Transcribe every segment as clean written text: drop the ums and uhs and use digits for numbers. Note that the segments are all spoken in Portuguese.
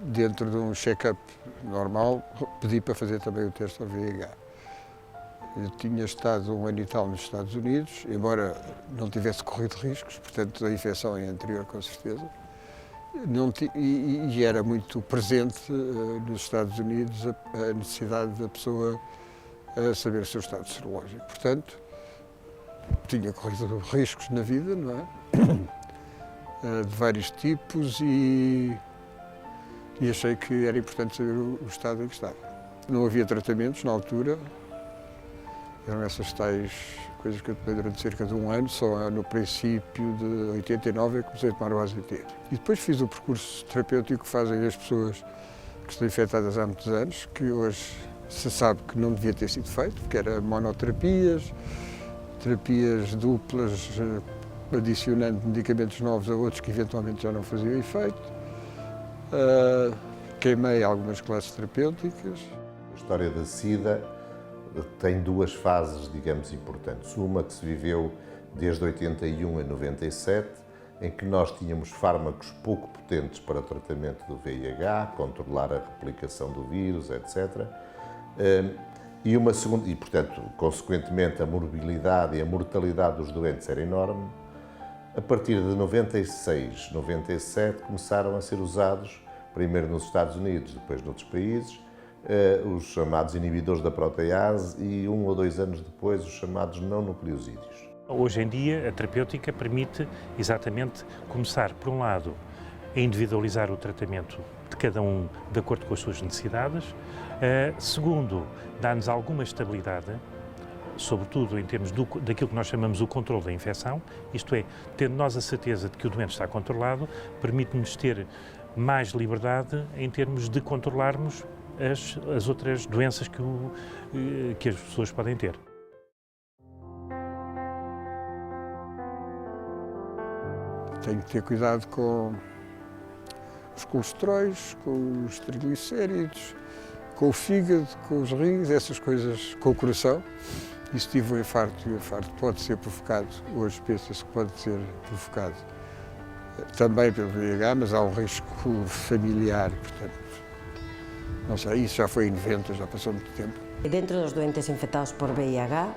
dentro de um check-up normal, pedi para fazer também o teste ao VIH. Eu tinha estado 1 ano e tal nos Estados Unidos, embora não tivesse corrido riscos, portanto a infecção é anterior com certeza, e era muito presente nos Estados Unidos a necessidade da pessoa saber o seu estado serológico. Portanto, tinha corrido riscos na vida, não é? De vários tipos e achei que era importante saber o estado em que estava. Não havia tratamentos na altura. Eram essas tais coisas que eu tomei durante cerca de 1 ano, só no princípio de 89 eu comecei a tomar o AZT. E depois fiz o percurso terapêutico que fazem as pessoas que estão infectadas há muitos anos, que hoje se sabe que não devia ter sido feito, porque era monoterapias, terapias duplas, adicionando medicamentos novos a outros que eventualmente já não faziam efeito. Queimei algumas classes terapêuticas. A história da SIDA tem 2 fases, digamos, importantes. Uma que se viveu desde 81 a 97, em que nós tínhamos fármacos pouco potentes para o tratamento do VIH, controlar a replicação do vírus, etc. E uma segunda, e portanto, consequentemente, a morbilidade e a mortalidade dos doentes era enorme. A partir de 96, 97, começaram a ser usados, primeiro nos Estados Unidos, depois noutros países, os chamados inibidores da protease e 1 ou 2 anos depois os chamados não nucleosídeos. Hoje em dia a terapêutica permite exatamente começar, por um lado, a individualizar o tratamento de cada um de acordo com as suas necessidades. Segundo, dá-nos alguma estabilidade, sobretudo em termos daquilo que nós chamamos o controle da infecção, isto é, tendo nós a certeza de que o doente está controlado, permite-nos ter mais liberdade em termos de controlarmos as outras doenças que as pessoas podem ter. Tenho que ter cuidado com os colesteróis, com os triglicéridos, com o fígado, com os rins, essas coisas, com o coração. E se tive um infarto, e o infarto pode ser provocado, hoje pensa-se que pode ser provocado também pelo VIH, mas há um risco familiar, portanto, não sei, isso já foi em 90, já passou muito tempo. Dentro dos doentes infectados por VIH,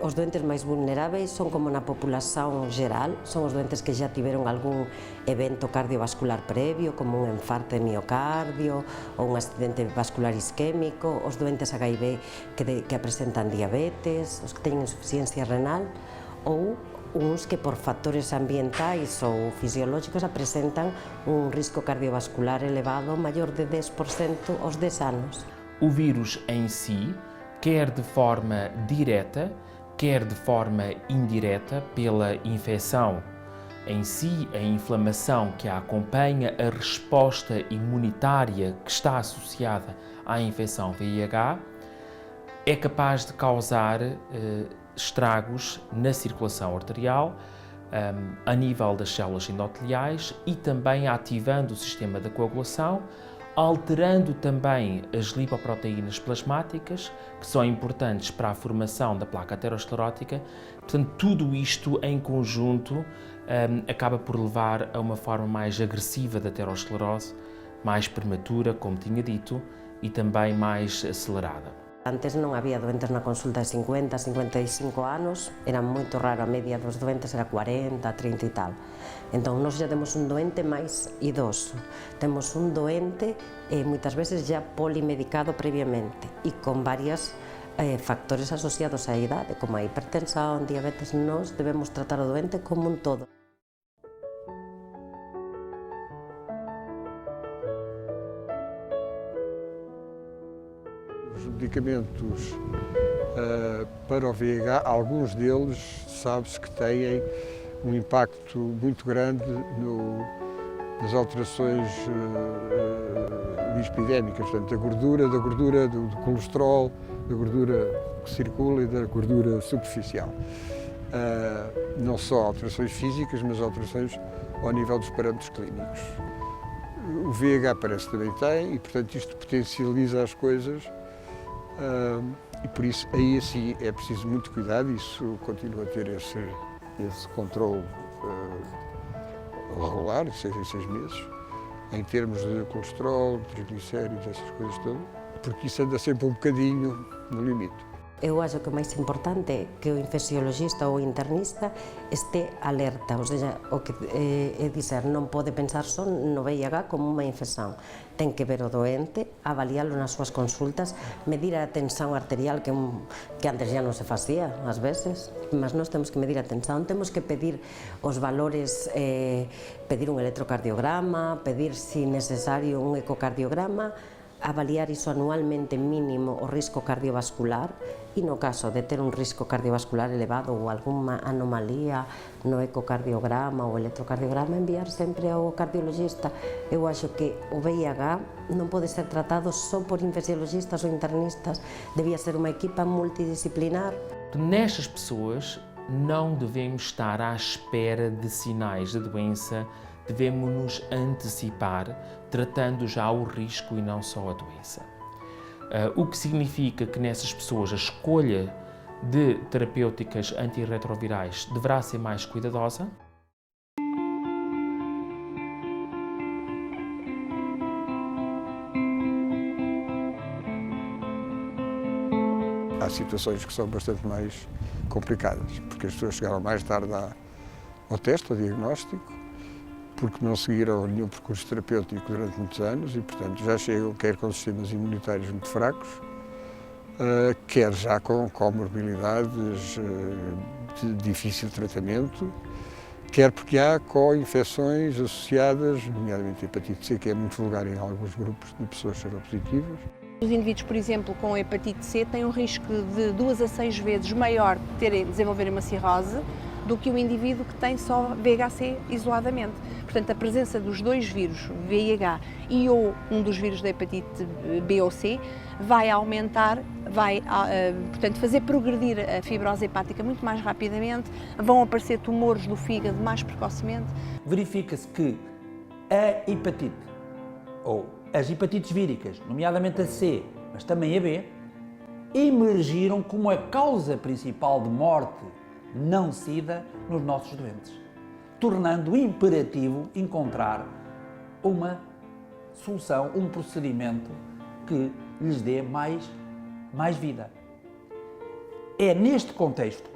os doentes máis vulneráveis son como na populación geral, son os doentes que já tiveron algún evento cardiovascular previo, como un infarto de miocardio ou un accidente vascular isquémico, os doentes HIV que presentan diabetes, os que teñen insuficiencia renal, ou uns que por factores ambientais ou fisiológicos apresentan un risco cardiovascular elevado maior de 10% aos 10 anos. O vírus em si, quer de forma direta, quer de forma indireta, pela infecção em si, a inflamação que a acompanha, a resposta imunitária que está associada à infecção VIH, é capaz de causar estragos na circulação arterial, a nível das células endoteliais e também ativando o sistema da coagulação, alterando também as lipoproteínas plasmáticas, que são importantes para a formação da placa aterosclerótica. Portanto, tudo isto em conjunto acaba por levar a uma forma mais agressiva da aterosclerose, mais prematura, como tinha dito, e também mais acelerada. Antes non había doentes na consulta de 50, 55 anos, era moito raro, a media dos doentes era 40, 30 e tal. Entón, nós já temos un doente máis idoso, temos un doente moitas veces já polimedicado previamente e con varios factores asociados á idade, como a hipertensão, diabetes. Nós debemos tratar o doente como un todo. Os medicamentos para o VIH, alguns deles sabe-se que têm um impacto muito grande nas alterações lipidémicas, portanto, da gordura, do colesterol, da gordura que circula e da gordura superficial. Não só alterações físicas, mas alterações ao nível dos parâmetros clínicos. O VIH parece que também tem e, portanto, isto potencializa as coisas. E por isso, aí assim, é preciso muito cuidado, isso continua a ter esse controle regular, de 6 em 6 meses. em termos de colesterol, triglicéridos, essas coisas todas, porque isso anda sempre um bocadinho no limite. Eu acho que o máis importante é que o infecciologista ou o internista este alerta, ou seja, o que é dizer, non pode pensar só no VIH como unha infección. Ten que ver o doente, avaliálo nas súas consultas, medir a tensión arterial, que antes já non se facía, ás veces, mas nós temos que medir a tensión, temos que pedir os valores, pedir un electrocardiograma, pedir, se necesario, un ecocardiograma, avaliar iso anualmente mínimo o risco cardiovascular e no caso de ter un risco cardiovascular elevado ou algunha anomalía no ecocardiograma ou electrocardiograma enviar sempre ao cardiologista. Eu acho que o VIH non pode ser tratado só por infecciologistas ou internistas, debía ser unha equipa multidisciplinar. Nestas pessoas não devemos estar à espera de sinais de doença, devemos nos antecipar, tratando já o risco e não só a doença. O que significa que nessas pessoas a escolha de terapêuticas antirretrovirais deverá ser mais cuidadosa. Há situações que são bastante mais complicadas, porque as pessoas chegaram mais tarde ao teste, ao diagnóstico, porque não seguiram nenhum percurso terapêutico durante muitos anos e, portanto, já chegam quer com sistemas imunitários muito fracos, quer já com comorbilidades de difícil tratamento, quer porque há co-infecções associadas, nomeadamente a hepatite C, que é muito vulgar em alguns grupos de pessoas seropositivas. Os indivíduos, por exemplo, com hepatite C têm um risco de 2 a 6 vezes maior de desenvolverem uma cirrose do que o indivíduo que tem só VIH-C isoladamente. Portanto, a presença dos dois vírus, VIH e ou um dos vírus da hepatite B ou C, vai aumentar, portanto, fazer progredir a fibrose hepática muito mais rapidamente, vão aparecer tumores do fígado mais precocemente. Verifica-se que a hepatite, ou as hepatites víricas, nomeadamente a C, mas também a B, emergiram como a causa principal de morte não SIDA nos nossos doentes, tornando imperativo encontrar uma solução, um procedimento que lhes dê mais vida. É neste contexto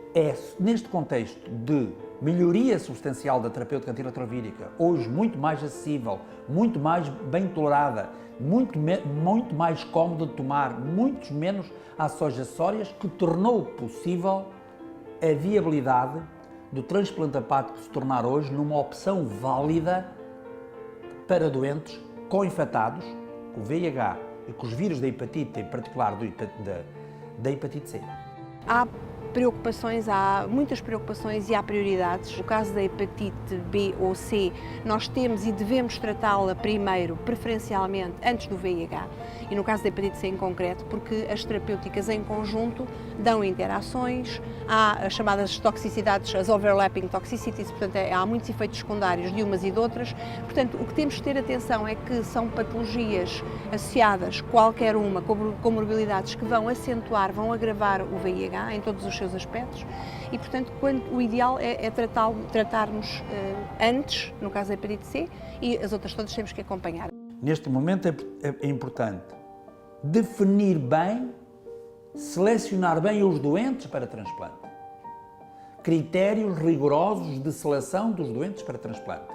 de melhoria substancial da terapêutica antirretrovírica, hoje muito mais acessível, muito mais bem tolerada, muito mais cómoda de tomar, muito menos ações acessórias, que tornou possível a viabilidade do transplante hepático se tornar hoje numa opção válida para doentes co-infectados com o VIH e com os vírus da hepatite, em particular da hepatite C. Há muitas preocupações e há prioridades. No caso da hepatite B ou C, nós temos e devemos tratá-la primeiro, preferencialmente, antes do VIH. E no caso da hepatite C em concreto, porque as terapêuticas em conjunto dão interações, há as chamadas toxicidades, as overlapping toxicities, portanto há muitos efeitos secundários de umas e de outras. Portanto, o que temos que ter atenção é que são patologias associadas, qualquer uma, com comorbilidades que vão acentuar, vão agravar o VIH em todos os seus aspectos e, portanto, o ideal é tratarmos antes, no caso da hepatite C, e as outras todas temos que acompanhar. Neste momento é importante definir bem, selecionar bem os doentes para transplante. Critérios rigorosos de seleção dos doentes para transplante.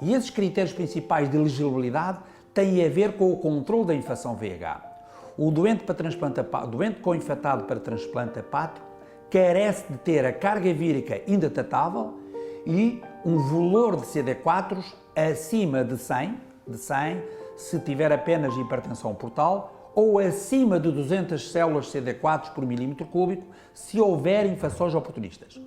E esses critérios principais de elegibilidade têm a ver com o controle da infecção VIH. O doente co-infectado para transplante hepático carece de ter a carga vírica indetetável e um valor de CD4 acima de 100 se tiver apenas hipertensão portal, ou acima de 200 células CD4 por milímetro cúbico se houver infecções oportunistas.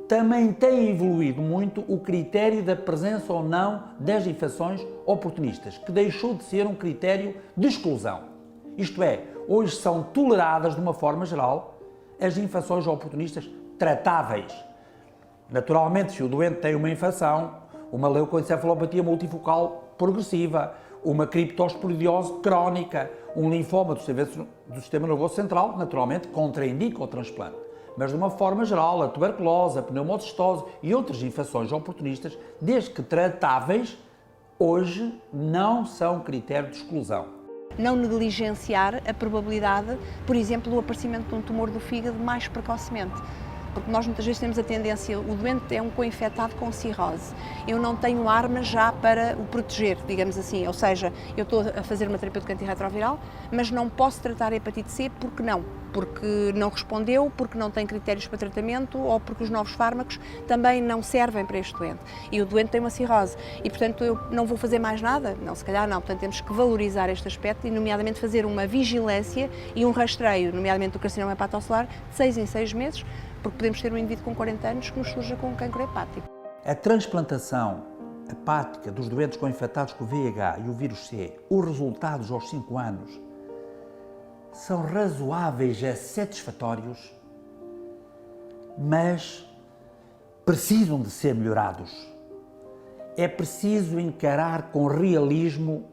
Também tem evoluído muito o critério da presença ou não das infecções oportunistas, que deixou de ser um critério de exclusão. Isto é, hoje são toleradas de uma forma geral as infecções oportunistas tratáveis. Naturalmente, se o doente tem uma infecção, uma leucoencefalopatia multifocal progressiva, uma criptosporidiose crónica, um linfoma do sistema nervoso central, naturalmente contraindica o transplante. Mas de uma forma geral, a tuberculose, a pneumocistose e outras infecções oportunistas, desde que tratáveis, hoje não são critério de exclusão. Não negligenciar a probabilidade, por exemplo, do aparecimento de um tumor do fígado mais precocemente. Porque nós muitas vezes temos a tendência, o doente é um co-infectado com cirrose. Eu não tenho armas já para o proteger, digamos assim. Ou seja, eu estou a fazer uma terapêutica antirretroviral, mas não posso tratar a hepatite C porque não. Porque não respondeu, porque não tem critérios para tratamento ou porque os novos fármacos também não servem para este doente. E o doente tem uma cirrose e, portanto, eu não vou fazer mais nada? Não, se calhar não. Portanto, temos que valorizar este aspecto e, nomeadamente, fazer uma vigilância e um rastreio, nomeadamente do carcinoma hepatocelular, de 6 em 6 meses, porque podemos ter um indivíduo com 40 anos que nos surja com um cancro hepático. A transplantação hepática dos doentes co-infectados com o VIH e o vírus C, os resultados aos 5 anos são razoáveis a satisfatórios, mas precisam de ser melhorados. É preciso encarar com realismo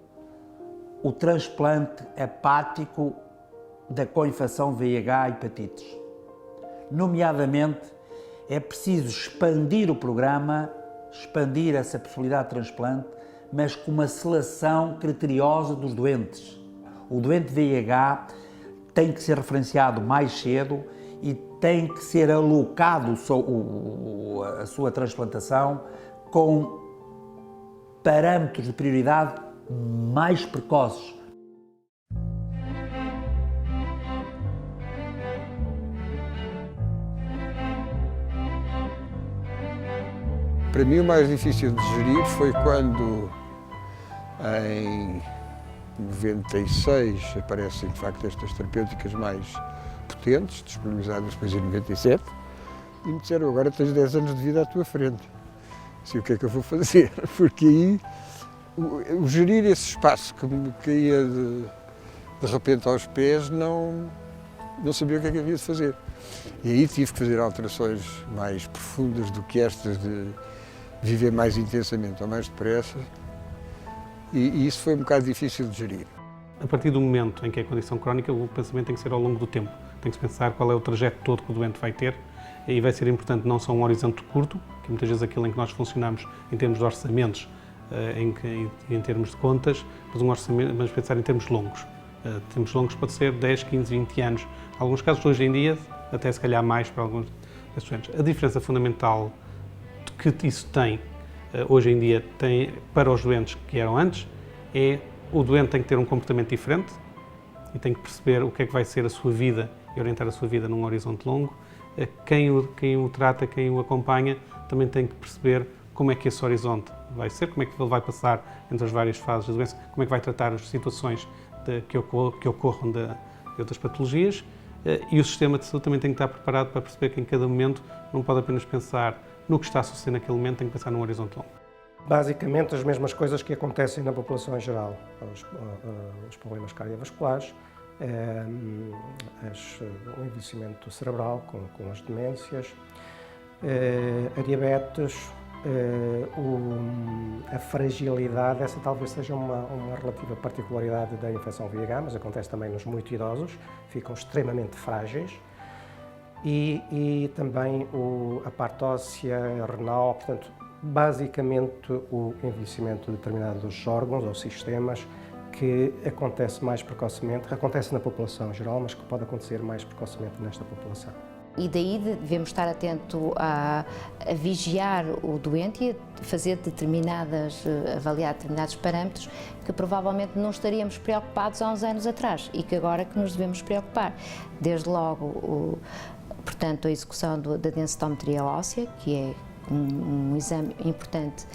o transplante hepático da co-infecção VIH e hepatites. Nomeadamente, é preciso expandir o programa, expandir essa possibilidade de transplante, mas com uma seleção criteriosa dos doentes. O doente VIH tem que ser referenciado mais cedo e tem que ser alocado a sua transplantação com parâmetros de prioridade mais precoces. Para mim, o mais difícil de gerir foi quando, em 96, aparecem de facto estas terapêuticas mais potentes, disponibilizadas depois em 97, e me disseram: agora tens 10 anos de vida à tua frente. Assim, o que é que eu vou fazer? Porque aí, o gerir esse espaço que me caía de repente aos pés, não sabia o que é que havia de fazer. E aí tive que fazer alterações mais profundas do que estas de viver mais intensamente ou mais depressa, e isso foi um bocado difícil de gerir. A partir do momento em que é condição crónica, o pensamento tem que ser ao longo do tempo. Tem que se pensar qual é o trajeto todo que o doente vai ter, e vai ser importante não só um horizonte curto, que muitas vezes aquilo em que nós funcionamos em termos de orçamentos, em termos de contas, mas um orçamento, mas pensar em termos longos. Termos longos pode ser 10, 15, 20 anos. Em alguns casos, hoje em dia, até se calhar mais para alguns destes doentes. A diferença fundamental que isso tem, hoje em dia, tem para os doentes que eram antes, é o doente tem que ter um comportamento diferente e tem que perceber o que é que vai ser a sua vida e orientar a sua vida num horizonte longo. Quem o trata, quem o acompanha, também tem que perceber como é que esse horizonte vai ser, como é que ele vai passar entre as várias fases da doença, como é que vai tratar as situações que ocorram de outras patologias, e o sistema de saúde também tem que estar preparado para perceber que em cada momento não pode apenas pensar no que está a suceder naquele momento, tem que pensar num horizonte longo. Basicamente as mesmas coisas que acontecem na população em geral, os problemas cardiovasculares, o envelhecimento cerebral com as demências, a diabetes, a fragilidade. Essa talvez seja uma relativa particularidade da infecção VIH, mas acontece também nos muito idosos, ficam extremamente frágeis, e também a parte óssea, renal. Portanto, basicamente o envelhecimento de determinados órgãos ou sistemas que acontece mais precocemente, acontece na população em geral, mas que pode acontecer mais precocemente nesta população. E daí devemos estar atentos a vigiar o doente e a avaliar determinados parâmetros que provavelmente não estaríamos preocupados há uns anos atrás e que agora que nos devemos preocupar. Desde logo, portanto, a execução da densitometria óssea, que é um exame importante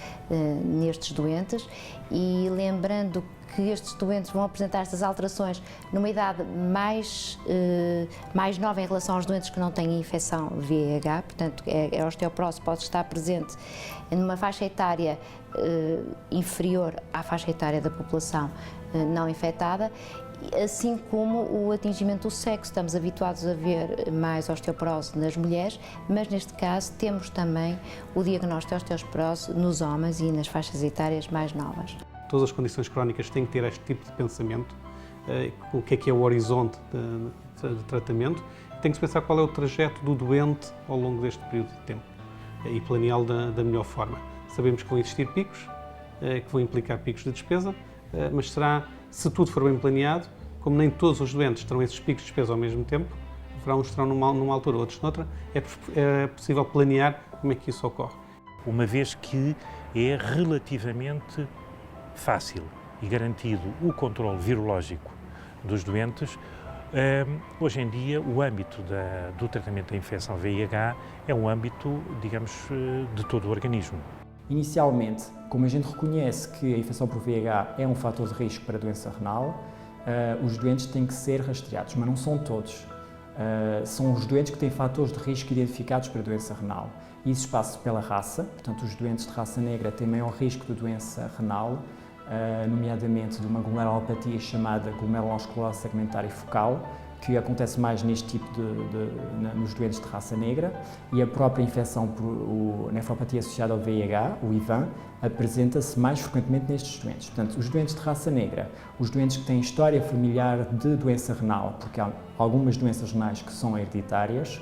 nestes doentes, e lembrando que estes doentes vão apresentar estas alterações numa idade mais nova em relação aos doentes que não têm infecção VIH, portanto, a osteoporose pode estar presente numa faixa etária inferior à faixa etária da população não infectada, assim como o atingimento do sexo. Estamos habituados a ver mais osteoporose nas mulheres, mas neste caso temos também o diagnóstico de osteoporose nos homens e nas faixas etárias mais novas. Todas as condições crónicas têm que ter este tipo de pensamento, o que é o horizonte de tratamento, tem que se pensar qual é o trajeto do doente ao longo deste período de tempo e planeá-lo da melhor forma. Sabemos que vão existir picos, que vão implicar picos de despesa, mas será, se tudo for bem planeado, como nem todos os doentes terão esses picos de despesa ao mesmo tempo, uns terão numa altura, outros noutra, é possível planear como é que isso ocorre. Uma vez que é relativamente fácil e garantido o controle virológico dos doentes, hoje em dia o âmbito do tratamento da infecção VIH é um âmbito, digamos, de todo o organismo. Inicialmente, como a gente reconhece que a infecção por VIH é um fator de risco para a doença renal, os doentes têm que ser rastreados, mas não são todos. São os doentes que têm fatores de risco identificados para a doença renal. Isso passa pela raça, portanto, os doentes de raça negra têm maior risco de doença renal, nomeadamente de uma glomerulopatia chamada glomerulosclerose segmentária focal, que acontece mais neste tipo nos doentes de raça negra, e a própria infecção por nefropatia associada ao VIH, o IVAN, apresenta-se mais frequentemente nestes doentes. Portanto, os doentes de raça negra, os doentes que têm história familiar de doença renal, porque há algumas doenças renais que são hereditárias,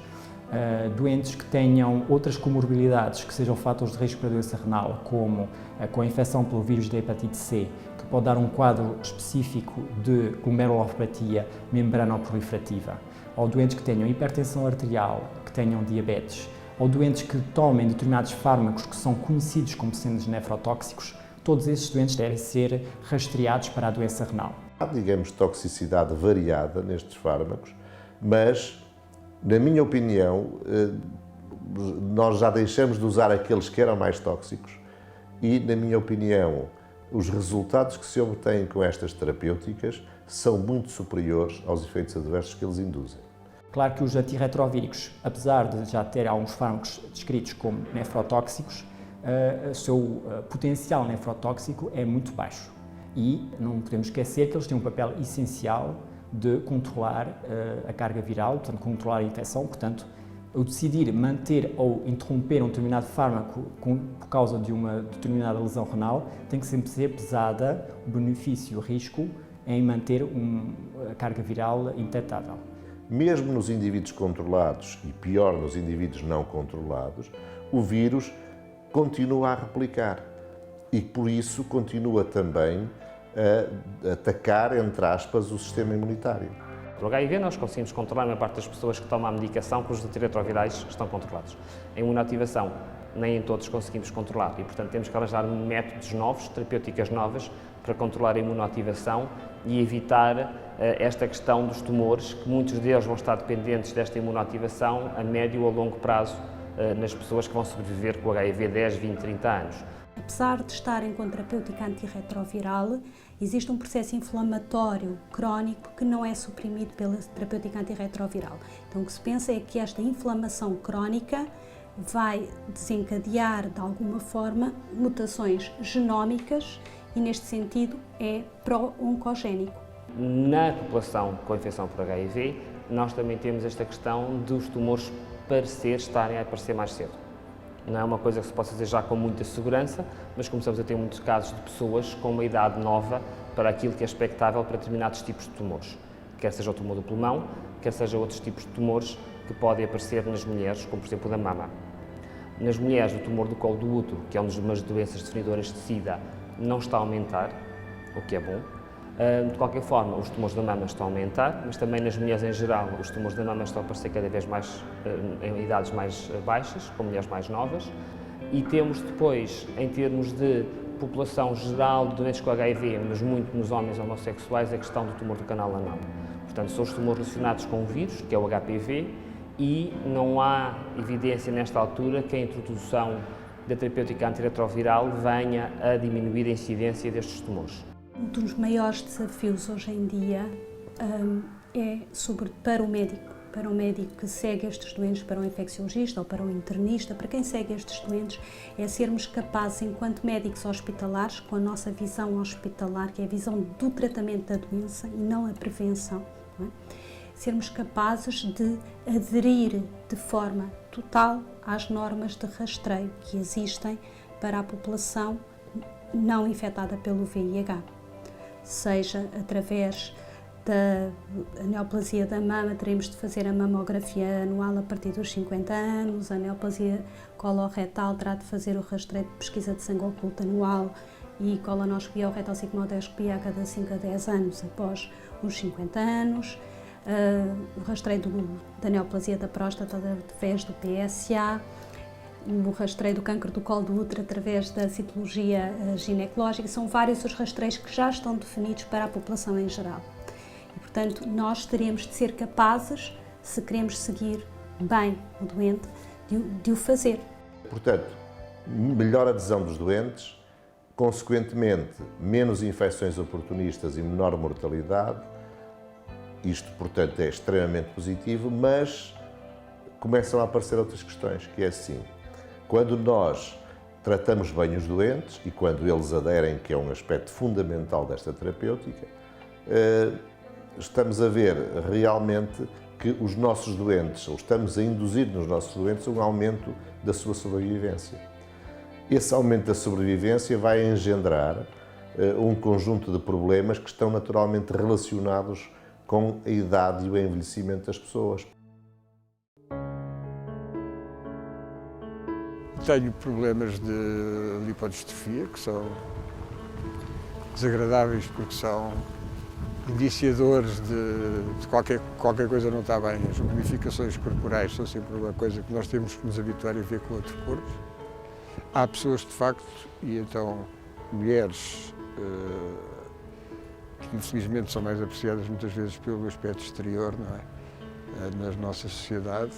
doentes que tenham outras comorbilidades que sejam fatores de risco para a doença renal, como com a infecção pelo vírus da hepatite C, que pode dar um quadro específico de glomerulopatia membranoproliferativa, ou doentes que tenham hipertensão arterial, que tenham diabetes, ou doentes que tomem determinados fármacos que são conhecidos como sendo nefrotóxicos, todos esses doentes devem ser rastreados para a doença renal. Há, digamos, toxicidade variada nestes fármacos, mas, na minha opinião, nós já deixamos de usar aqueles que eram mais tóxicos e, na minha opinião, os resultados que se obtêm com estas terapêuticas são muito superiores aos efeitos adversos que eles induzem. Claro que os antirretrovíricos, apesar de já ter alguns fármacos descritos como nefrotóxicos, o seu potencial nefrotóxico é muito baixo. E não podemos esquecer que eles têm um papel essencial de controlar a carga viral, portanto, controlar a infecção. Portanto, o decidir manter ou interromper um determinado fármaco por causa de uma determinada lesão renal tem que sempre ser pesada o benefício e o risco em manter a carga viral indetectável. Mesmo nos indivíduos controlados e pior nos indivíduos não controlados, o vírus continua a replicar e por isso continua também a atacar, entre aspas, o sistema imunitário. O HIV nós conseguimos controlar a maior parte das pessoas que tomam a medicação, cujos antirretrovirais estão controlados. A imunoativação nem em todos conseguimos controlar e, portanto, temos que arranjar métodos novos, terapêuticas novas, para controlar a imunoativação e evitar esta questão dos tumores, que muitos deles vão estar dependentes desta imunoativação a médio ou longo prazo nas pessoas que vão sobreviver com o HIV 10, 20, 30 anos. Apesar de estarem com terapêutica antirretroviral, existe um processo inflamatório crónico que não é suprimido pela terapêutica antirretroviral. Então, o que se pensa é que esta inflamação crónica vai desencadear, de alguma forma, mutações genómicas e, neste sentido, é pró-oncogénico. Na população com infecção por HIV, nós também temos esta questão dos tumores estarem a aparecer mais cedo. Não é uma coisa que se possa dizer já com muita segurança, mas começamos a ter muitos casos de pessoas com uma idade nova para aquilo que é expectável para determinados tipos de tumores, quer seja o tumor do pulmão, quer seja outros tipos de tumores que podem aparecer nas mulheres, como por exemplo o da mama. Nas mulheres, o tumor do colo do útero, que é uma das doenças definidoras de SIDA, não está a aumentar, o que é bom. De qualquer forma, os tumores da mama estão a aumentar, mas também nas mulheres em geral, os tumores da mama estão a aparecer cada vez mais em idades mais baixas, com mulheres mais novas. E temos depois, em termos de população geral de doentes com HIV, mas muito nos homens homossexuais, a questão do tumor do canal anal. Portanto, são os tumores relacionados com o vírus, que é o HPV, e não há evidência nesta altura que a introdução da terapêutica antirretroviral venha a diminuir a incidência destes tumores. Um dos maiores desafios hoje em dia é para o médico que segue estes doentes, para o infecciologista ou para o internista, para quem segue estes doentes, é sermos capazes, enquanto médicos hospitalares, com a nossa visão hospitalar, que é a visão do tratamento da doença e não a prevenção, não é? Sermos capazes de aderir de forma total às normas de rastreio que existem para a população não infectada pelo VIH. Seja através da neoplasia da mama, teremos de fazer a mamografia anual a partir dos 50 anos, a neoplasia coloretal terá de fazer o rastreio de pesquisa de sangue oculto anual e colonoscopia ou retosigmoidoscopia a cada 5 a 10 anos após os 50 anos, o rastreio da neoplasia da próstata através do PSA, o rastreio do câncer do colo do útero através da citologia ginecológica. São vários os rastreios que já estão definidos para a população em geral. E, portanto, nós teríamos de ser capazes, se queremos seguir bem o doente, de o fazer. Portanto, melhor adesão dos doentes, consequentemente, menos infecções oportunistas e menor mortalidade. Isto, portanto, é extremamente positivo, mas começam a aparecer outras questões, que é assim, quando nós tratamos bem os doentes e quando eles aderem, que é um aspecto fundamental desta terapêutica, estamos a ver realmente que os nossos doentes, ou estamos a induzir nos nossos doentes um aumento da sua sobrevivência. Esse aumento da sobrevivência vai engendrar um conjunto de problemas que estão naturalmente relacionados com a idade e o envelhecimento das pessoas. Tenho problemas de lipodistrofia, que são desagradáveis porque são indiciadores de qualquer coisa não está bem. As modificações corporais são sempre uma coisa que nós temos que nos habituar a ver com outros corpos. Há pessoas, de facto, e então mulheres, que infelizmente são mais apreciadas muitas vezes pelo aspecto exterior, não é? Na nossa sociedade,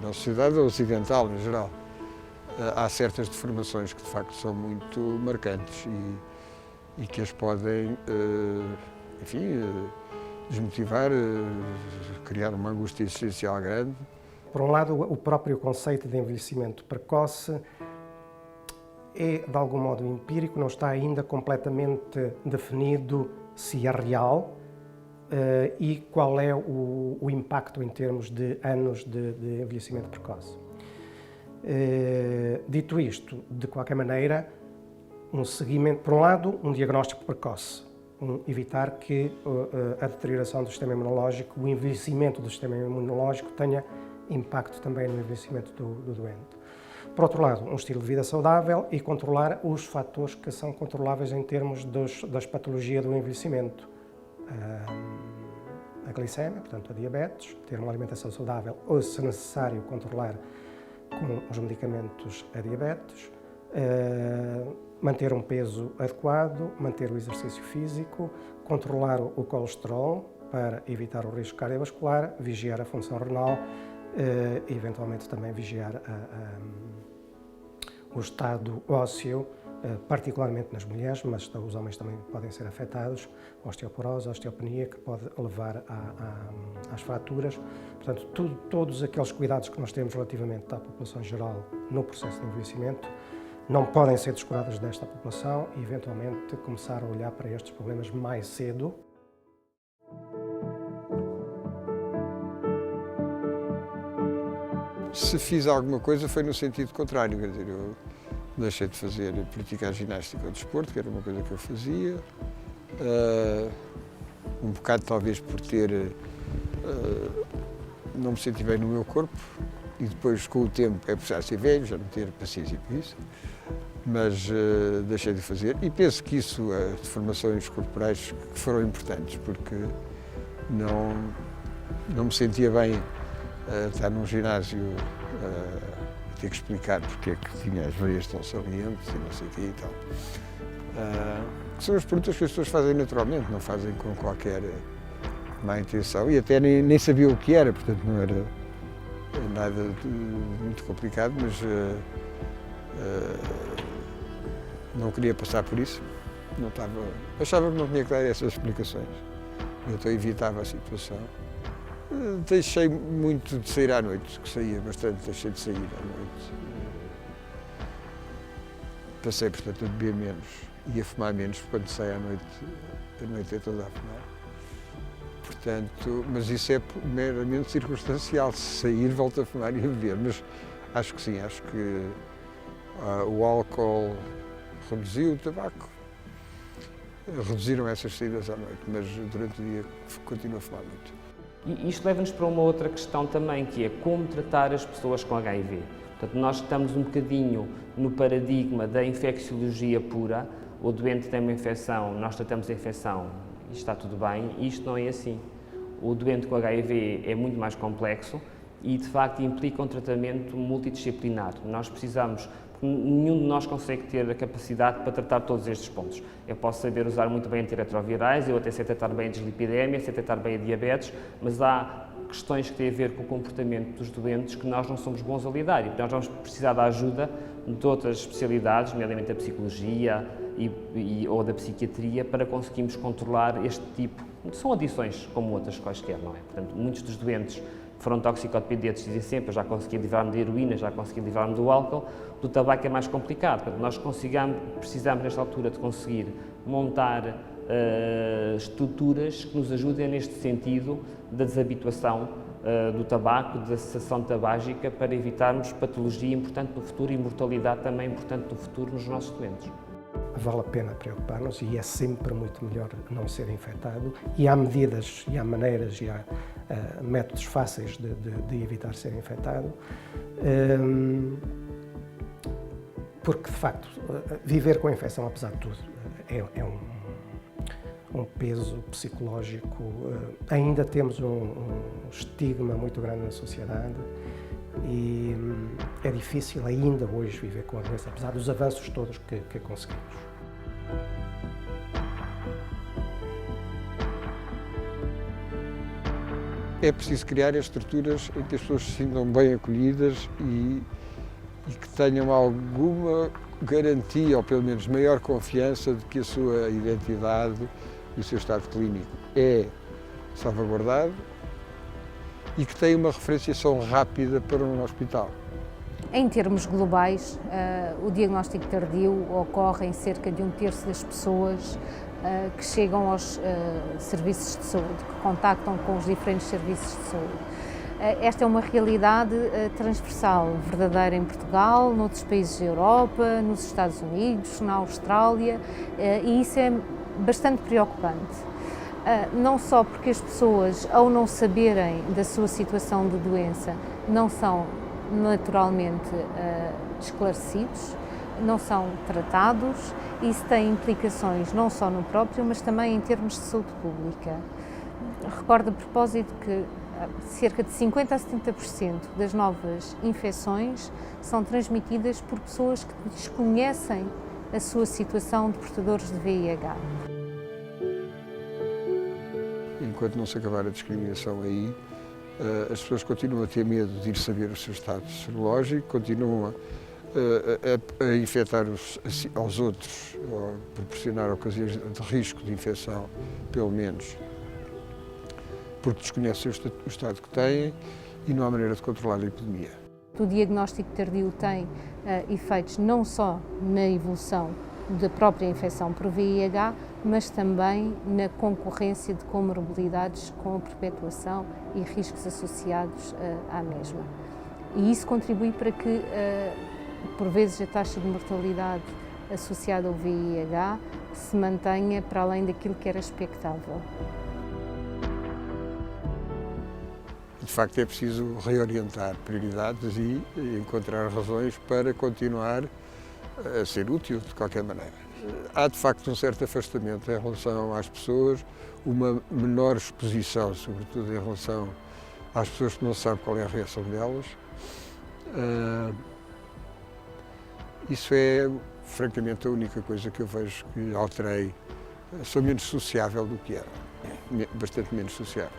na sociedade ocidental em geral. Há certas deformações que de facto são muito marcantes e que as podem, enfim, desmotivar, criar uma angústia existencial grande. Por um lado, o próprio conceito de envelhecimento precoce é, de algum modo, empírico, não está ainda completamente definido se é real e qual é o impacto em termos de anos de envelhecimento precoce. Dito isto, de qualquer maneira, um seguimento, por um lado, um diagnóstico precoce, evitar que a deterioração do sistema imunológico, o envelhecimento do sistema imunológico tenha impacto também no envelhecimento do doente. Por outro lado, um estilo de vida saudável e controlar os fatores que são controláveis em termos das patologias do envelhecimento. A glicemia, portanto a diabetes, ter uma alimentação saudável ou, se necessário, controlar com os medicamentos a diabetes, manter um peso adequado, manter o exercício físico, controlar o colesterol para evitar o risco cardiovascular, vigiar a função renal e eventualmente também vigiar o estado ósseo, particularmente nas mulheres, mas os homens também podem ser afetados, osteoporose, osteopenia, que pode levar às fraturas. Portanto, todos aqueles cuidados que nós temos relativamente à população geral no processo de envelhecimento não podem ser descurados desta população e, eventualmente, começar a olhar para estes problemas mais cedo. Se fiz alguma coisa foi no sentido contrário, quer dizer, eu deixei de praticar ginástica ou desporto, que era uma coisa que eu fazia, um bocado talvez por não me senti bem no meu corpo e depois com o tempo é por já ser velho, já não ter paciência por isso, mas deixei de fazer e penso que isso, as deformações corporais que foram importantes, porque não me sentia bem estar num ginásio ter que explicar porque é que tinha as veias tão salientes e não sei o quê e tal. São as perguntas que as pessoas fazem naturalmente, não fazem com qualquer má intenção e até nem sabia o que era, portanto não era nada muito complicado, mas não queria passar por isso, achava que não tinha que dar essas explicações, então evitava a situação. Deixei muito de sair à noite, que saía bastante, deixei de sair à noite. Passei, portanto, a beber menos e a fumar menos, porque quando sai à noite, a noite é toda a fumar. Portanto, mas isso é meramente circunstancial, se sair, volto a fumar e a beber, mas acho que sim, acho que o álcool reduziu, o tabaco reduziram essas saídas à noite, mas durante o dia continuo a fumar muito. E isto leva-nos para uma outra questão também, que é como tratar as pessoas com HIV. Portanto, nós estamos um bocadinho no paradigma da infecciologia pura. O doente tem uma infecção, nós tratamos a infecção e está tudo bem. Isto não é assim. O doente com HIV é muito mais complexo e, de facto, implica um tratamento multidisciplinar. Nós precisamos, nenhum de nós consegue ter a capacidade para tratar todos estes pontos. Eu posso saber usar muito bem antirretrovirais, eu até sei tratar bem a dislipidemia, sei tratar bem a diabetes, mas há questões que têm a ver com o comportamento dos doentes que nós não somos bons a lidar e nós vamos precisar da ajuda de outras especialidades, nomeadamente da psicologia ou da psiquiatria, para conseguirmos controlar este tipo. São adições como outras quaisquer, não é? Portanto, muitos dos doentes que foram toxicodependentes dizem sempre: eu já consegui livrar-me da heroína, já consegui livrar-me do álcool. Do tabaco é mais complicado. Portanto, nós precisamos, nesta altura, de conseguir montar estruturas que nos ajudem neste sentido da desabituação do tabaco, da cessação tabágica, para evitarmos patologia importante no futuro e mortalidade também importante no futuro nos nossos doentes. Vale a pena preocupar-nos e é sempre muito melhor não ser infectado, e há medidas, e há maneiras, e há métodos fáceis de evitar ser infectado, porque de facto viver com a infecção, apesar de tudo, é um peso psicológico. Ainda temos um estigma muito grande na sociedade e é difícil ainda hoje viver com a doença, apesar dos avanços todos que conseguimos. É preciso criar estruturas em que as pessoas se sintam bem acolhidas e que tenham alguma garantia, ou pelo menos maior confiança, de que a sua identidade e o seu estado clínico é salvaguardado e que tem uma referenciação rápida para um hospital. Em termos globais, o diagnóstico tardio ocorre em cerca de 1/3 das pessoas que chegam aos serviços de saúde, que contactam com os diferentes serviços de saúde. Esta é uma realidade transversal, verdadeira em Portugal, noutros países da Europa, nos Estados Unidos, na Austrália, e isso é bastante preocupante. Não só porque as pessoas, ao não saberem da sua situação de doença, não são naturalmente esclarecidos, não são tratados, e isso tem implicações não só no próprio, mas também em termos de saúde pública. Recordo a propósito que cerca de 50% a 70% das novas infecções são transmitidas por pessoas que desconhecem a sua situação de portadores de VIH. Enquanto não se acabar a discriminação aí, as pessoas continuam a ter medo de ir saber o seu estado serológico, continuam a infectar aos outros, ou proporcionar ocasiões de risco de infecção, pelo menos, porque desconhecem o estado que têm e não há maneira de controlar a epidemia. O diagnóstico tardio tem efeitos não só na evolução da própria infecção por VIH, mas também na concorrência de comorbilidades com a perpetuação e riscos associados à mesma. E isso contribui para que, por vezes, a taxa de mortalidade associada ao VIH se mantenha para além daquilo que era expectável. De facto, é preciso reorientar prioridades e encontrar razões para continuar a ser útil de qualquer maneira. Há, de facto, um certo afastamento em relação às pessoas, uma menor exposição, sobretudo em relação às pessoas que não sabem qual é a reação delas. Isso é, francamente, a única coisa que eu vejo que alterei. Sou menos sociável do que era, bastante menos sociável.